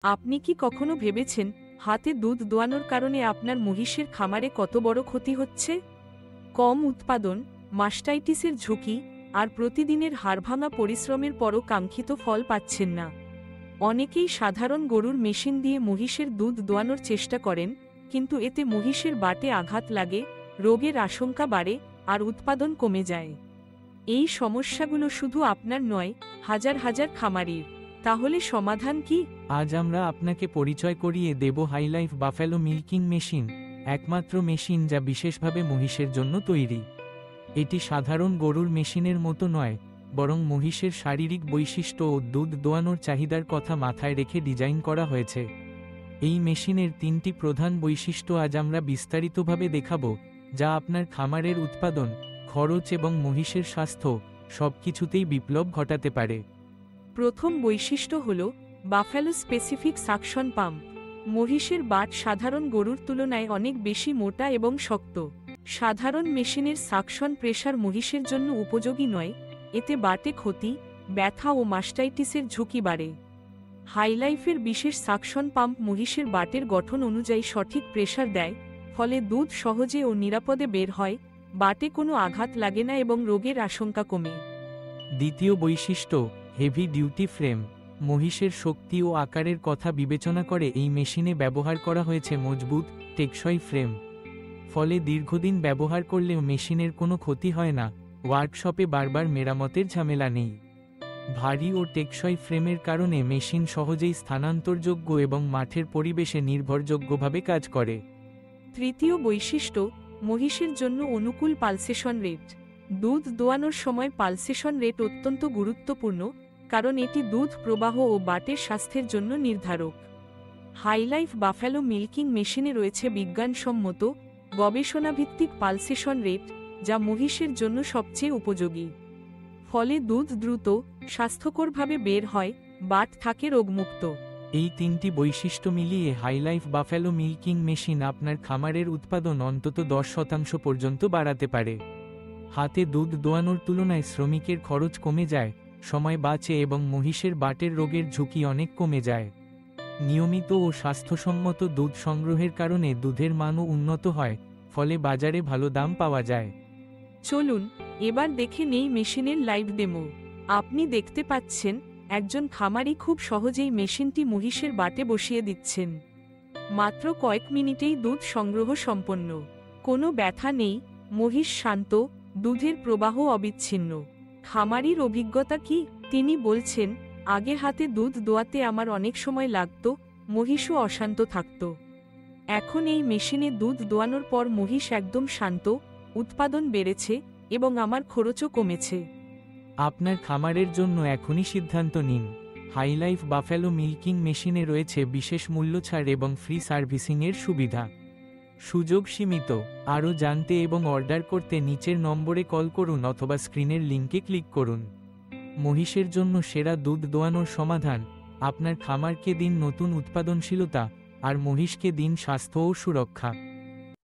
আপনি কি কখনো ভেবেছেন হাতে দুধ দোয়ানোর কারণে আপনার মহিষের খামারে কত বড় ক্ষতি হচ্ছে? কম উৎপাদন, মাস্টাইটিসের ঝুঁকি, আর প্রতিদিনের হাড়ভাঙা পরিশ্রমের পরও কাঙ্ক্ষিত ফল পাচ্ছেন না। অনেকেই সাধারণ গরুর মেশিন দিয়ে মহিষের দুধ দোয়ানোর চেষ্টা করেন, কিন্তু এতে মহিষের বাটে আঘাত লাগে, রোগের আশঙ্কা বাড়ে, আর উৎপাদন কমে যায়। এই সমস্যাগুলো শুধু আপনার নয়, হাজার হাজার খামারির। তাহলে সমাধান কি? আজ আমরা আপনাকে পরিচয় করিয়ে দেব হাইলাইফ বাফেলো মিল্কিং মেশিন, একমাত্র মেশিন যা বিশেষভাবে মহিষের জন্য তৈরি। এটি সাধারণ গরুর মেশিনের মতো নয়, বরং মহিষের শারীরিক বৈশিষ্ট্য ও দুধ দোয়ানোর চাহিদার কথা মাথায় রেখে ডিজাইন করা হয়েছে। এই মেশিনের 3টি প্রধান বৈশিষ্ট্য আজ আমরা বিস্তারিতভাবে দেখাব, যা আপনার খামারের উৎপাদন, খরচ এবং মহিষের স্বাস্থ্য সবকিছুতেই বিপ্লব ঘটাতে পারে। প্রথম বৈশিষ্ট্য হল বাফেলো স্পেসিফিক সাকশন পাম্প। মহিষের বাট সাধারণ গরুর তুলনায় অনেক বেশি মোটা এবং শক্ত। সাধারণ মেশিনের সাকশন প্রেসার মহিষের জন্য উপযোগী নয়, এতে বাটে ক্ষতি, ব্যথা ও মাস্টাইটিসের ঝুঁকি বাড়ে। হাইলাইফের বিশেষ সাকশন পাম্প মহিষের বাটের গঠন অনুযায়ী সঠিক প্রেসার দেয়, ফলে দুধ সহজে ও নিরাপদে বের হয়, বাটে কোনো আঘাত লাগে না এবং রোগের আশঙ্কা কমে। দ্বিতীয় বৈশিষ্ট্য, হেভি ডিউটি ফ্রেম। মহিষের শক্তি ও আকারের কথা বিবেচনা করে এই মেশিনে ব্যবহার করা হয়েছে মজবুত, টেকসই ফ্রেম। ফলে দীর্ঘদিন ব্যবহার করলেও মেশিনের কোনো ক্ষতি হয় না, ওয়ার্কশপে বারবার মেরামতের ঝামেলা নেই। ভারী ও টেকসই ফ্রেমের কারণে মেশিন সহজেই স্থানান্তরযোগ্য এবং মাঠের পরিবেশে নির্ভরযোগ্যভাবে কাজ করে। তৃতীয় বৈশিষ্ট্য, মহিষের জন্য অনুকূল পালসেশন রেট। দুধ দোয়ানোর সময় পালসেশন রেট অত্যন্ত গুরুত্বপূর্ণ, কারণ এটি দুধ প্রবাহ ও বাটের স্বাস্থ্যের জন্য নির্ধারক। হাইলাইফ বাফেলো মিল্কিং মেশিনে রয়েছে বিজ্ঞানসম্মত, গবেষণাভিত্তিক পালসেশন রেট, যা মহিষের জন্য সবচেয়ে উপযোগী। ফলে দুধ দ্রুত, স্বাস্থ্যকরভাবে বের হয়, বাট থাকে রোগমুক্ত। এই 3টি বৈশিষ্ট্য মিলিয়ে হাইলাইফ বাফেলো মিল্কিং মেশিন আপনার খামারের উৎপাদন অন্তত 10% পর্যন্ত বাড়াতে পারে। হাতে দুধ দোয়ানোর তুলনায় শ্রমিকের খরচ কমে যায়, সময় বাঁচে এবং মহিষের বাটের রোগের ঝুঁকি অনেক কমে যায়। নিয়মিত ও স্বাস্থ্যসম্মত দুধ সংগ্রহের কারণে দুধের মানও উন্নত হয়, ফলে বাজারে ভালো দাম পাওয়া যায়। চলুন এবার দেখে নেই মেশিনের লাইভ ডেমো। আপনি দেখতে পাচ্ছেন একজন খামারি খুব সহজেই মেশিনটি মহিষের বাটে বসিয়ে দিচ্ছেন। মাত্র কয়েক মিনিটেই দুধ সংগ্রহ সম্পন্ন। কোনো ব্যথা নেই, মহিষ শান্ত, দুধের প্রবাহ অবিচ্ছিন্ন। খামারির অভিজ্ঞতা কি? তিনি বলছেন, আগে হাতে দুধ দোয়াতে আমার অনেক সময় লাগত, মহিষও অশান্ত থাকত। এখন এই মেশিনে দুধ দোয়ানোর পর মহিষ একদম শান্ত, উৎপাদন বেড়েছে এবং আমার খরচও কমেছে। আপনার খামারের জন্য এখনই সিদ্ধান্ত নিন। হাইলাইফ বাফেলো মিল্কিং মেশিনে রয়েছে বিশেষ মূল্য ছাড় এবং ফ্রি সার্ভিসিংয়ের সুবিধা। সুযোগ সীমিত। আরও জানতে এবং অর্ডার করতে নিচের নম্বরে কল করুন অথবা স্ক্রিনের লিঙ্কে ক্লিক করুন। মহিষের জন্য সেরা দুধ দোয়ানোর সমাধান। আপনার খামারকে দিন নতুন উৎপাদনশীলতা, আর মহিষকে দিন স্বাস্থ্য ও সুরক্ষা।